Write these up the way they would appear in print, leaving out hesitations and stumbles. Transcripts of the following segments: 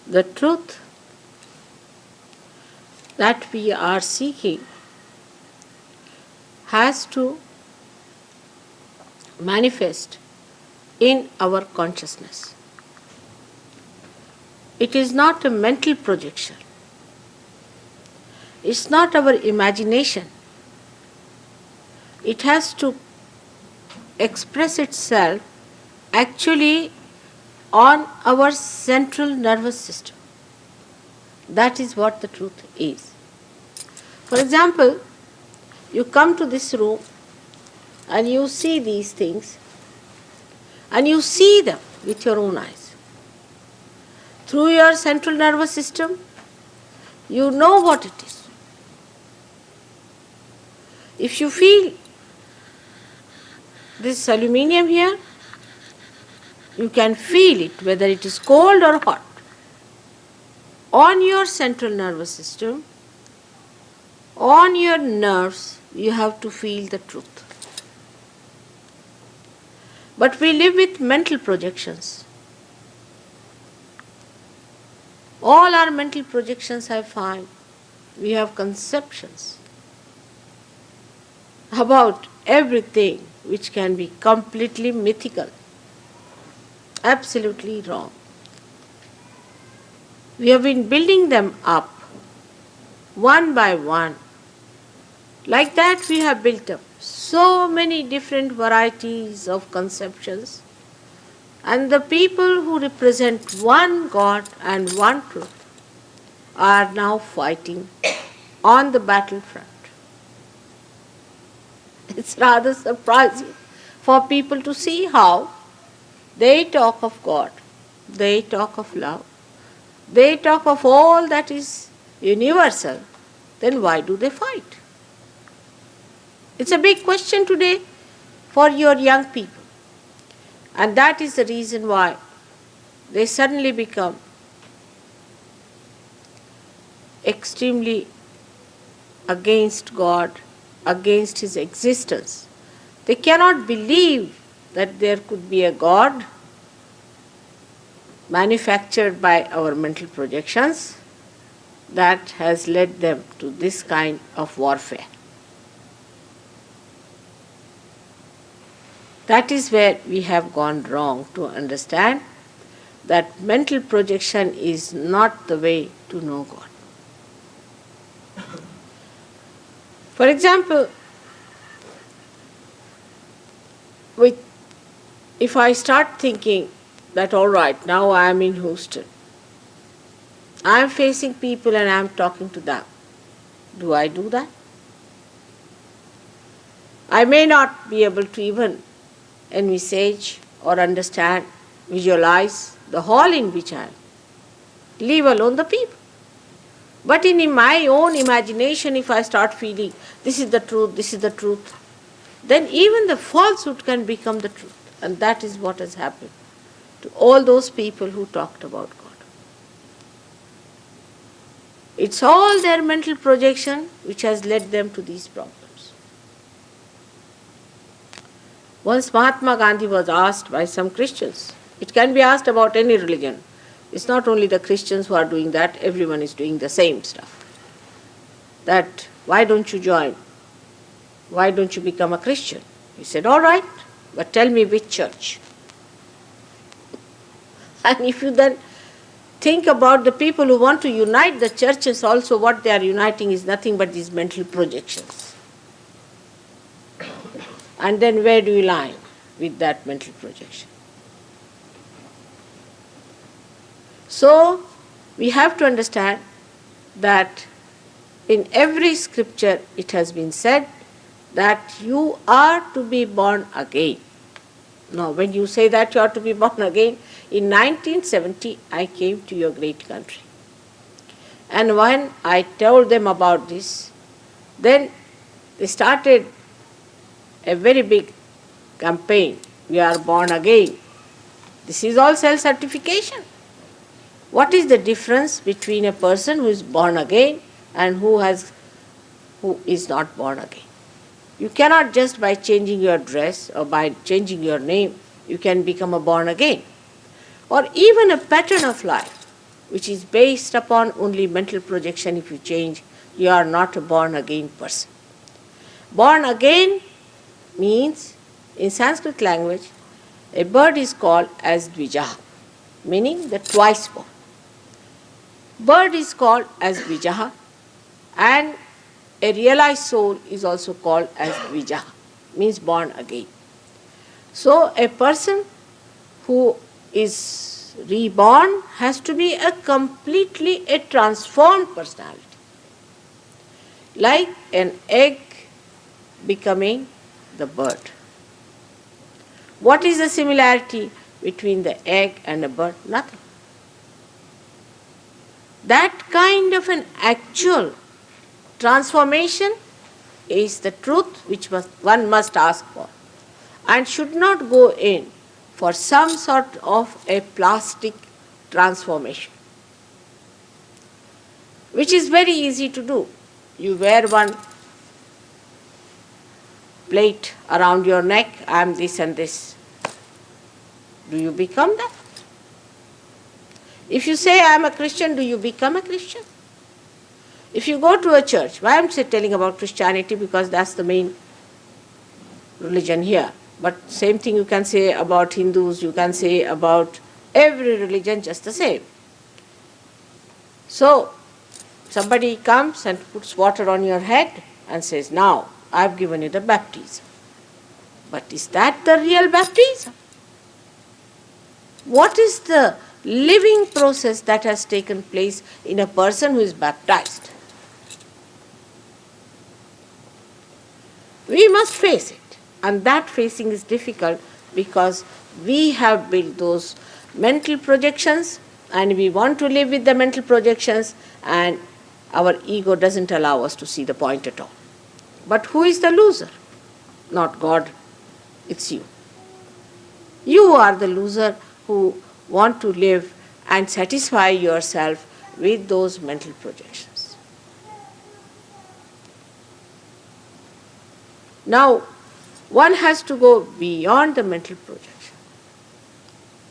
The truth that we are seeking has to manifest in our consciousness. It is not a mental projection. It's not our imagination. It has to express itself actually on our central nervous system. That is what the truth is. For example, you come to this room and you see these things and you see them with your own eyes. Through your central nervous system, you know what it is. If you feel this aluminium here, you can feel it, whether it is cold or hot. On your central nervous system, on your nerves, you have to feel the truth. But we live with mental projections. All our mental projections, I find, we have conceptions about everything which can be completely mythical, absolutely wrong. We have been building them up one by one. Like that, we have built up so many different varieties of conceptions, and the people who represent one God and one truth are now fighting on the battlefront. It's rather surprising for people to see how they talk of God, they talk of love, they talk of all that is universal. Then why do they fight? It's a big question today for your young people. And that is the reason why they suddenly become extremely against God, against His existence. They cannot believe that there could be a God manufactured by our mental projections that has led them to this kind of warfare. That is where we have gone wrong, to understand that mental projection is not the way to know God. For example, if I start thinking that, all right, now I am in Houston, I am facing people and I am talking to them. Do I do that? I may not be able to even envisage or understand, visualize the hall in which I am, leave alone the people. But in my own imagination, if I start feeling this is the truth, then even the falsehood can become the truth. And that is what has happened to all those people who talked about God. It's all their mental projection which has led them to these problems. Once Mahatma Gandhi was asked by some Christians, it can be asked about any religion. It's not only the Christians who are doing that, everyone is doing the same stuff. That, why don't you join? Why don't you become a Christian? He said, all right, but tell me which church. And if you then think about the people who want to unite the churches also, what they are uniting is nothing but these mental projections. And then where do you lie with that mental projection? So, we have to understand that in every scripture it has been said that you are to be born again. Now, when you say that you are to be born again, in 1970 I came to your great country. And when I told them about this, then they started a very big campaign. We are born again. This is all self-certification. What is the difference between a person who is born again and who is not born again? You cannot just by changing your dress or by changing your name, you can become a born again. Or even a pattern of life. which is based upon only mental projection. If you change, you are not a born again person. Born again means, in Sanskrit language, a bird is called as Dvijaha, meaning the twice born. Bird is called as Dvijaha, and a realized soul is also called as Dvijaha, means born again. So a person who is reborn has to be a completely a transformed personality. Like an egg becoming the bird. What is the similarity between the egg and a bird? Nothing. That kind of an actual transformation is the truth which one must ask for, and should not go in for some sort of a plastic transformation, which is very easy to do. You wear one plate around your neck, I am this and this. Do you become that? If you say I am a Christian, do you become a Christian? If you go to a church, why I am telling about Christianity? Because that's the main religion here. But same thing you can say about Hindus, you can say about every religion, just the same. So, somebody comes and puts water on your head and says, now, I've given you the baptism. But is that the real baptism? What is the living process that has taken place in a person who is baptized? We must face it. And that facing is difficult because we have built those mental projections and we want to live with the mental projections, and our ego doesn't allow us to see the point at all. But who is the loser? Not God, it's you. You are the loser who want to live and satisfy yourself with those mental projections. Now, one has to go beyond the mental projection.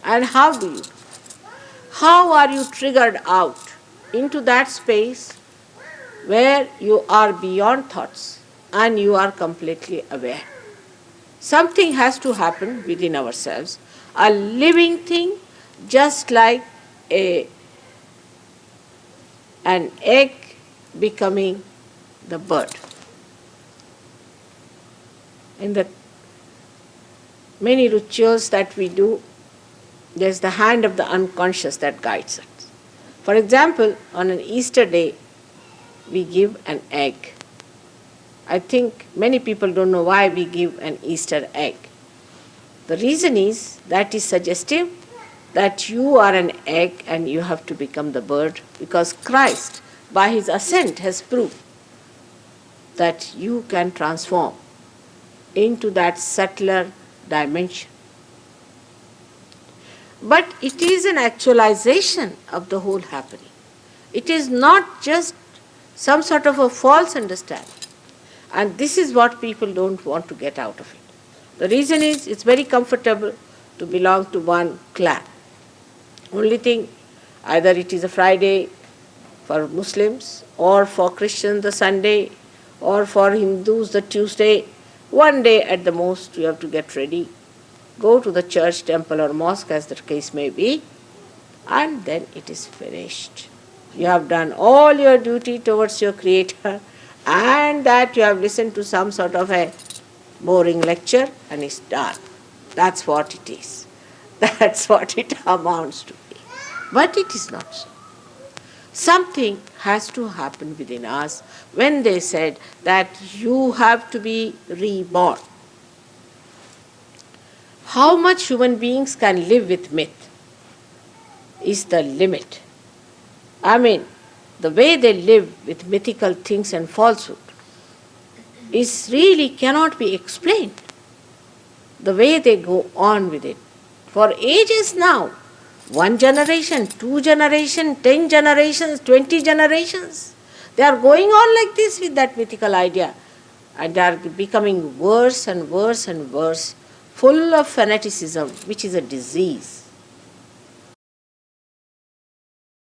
And how do you? How are you triggered out into that space where you are beyond thoughts and you are completely aware? Something has to happen within ourselves, a living thing, just like an egg becoming the bird. In the many rituals that we do, there's the hand of the unconscious that guides us. For example, on an Easter day, we give an egg. I think many people don't know why we give an Easter egg. The reason is that is suggestive that you are an egg and you have to become the bird, because Christ, by his ascent, has proved that you can transform into that subtler dimension. But it is an actualization of the whole happening. It is not just some sort of a false understanding. And this is what people don't want to get out of it. The reason is it's very comfortable to belong to one clan. Only thing, either it is a Friday for Muslims, or for Christians the Sunday, or for Hindus the Tuesday. One day at the most you have to get ready, go to the church, temple or mosque as the case may be, and then it is finished. You have done all your duty towards your Creator, and that you have listened to some sort of a boring lecture and it's done. That's what it is. That's what it amounts to be. But it is not so. Something has to happen within us when they said that you have to be reborn. How much human beings can live with myth is the limit. I mean, the way they live with mythical things and falsehood is really cannot be explained. The way they go on with it. For ages now, 1 generation, 2 generations, 10 generations, 20 generations, they are going on like this with that mythical idea, and they are becoming worse and worse and worse, full of fanaticism, which is a disease.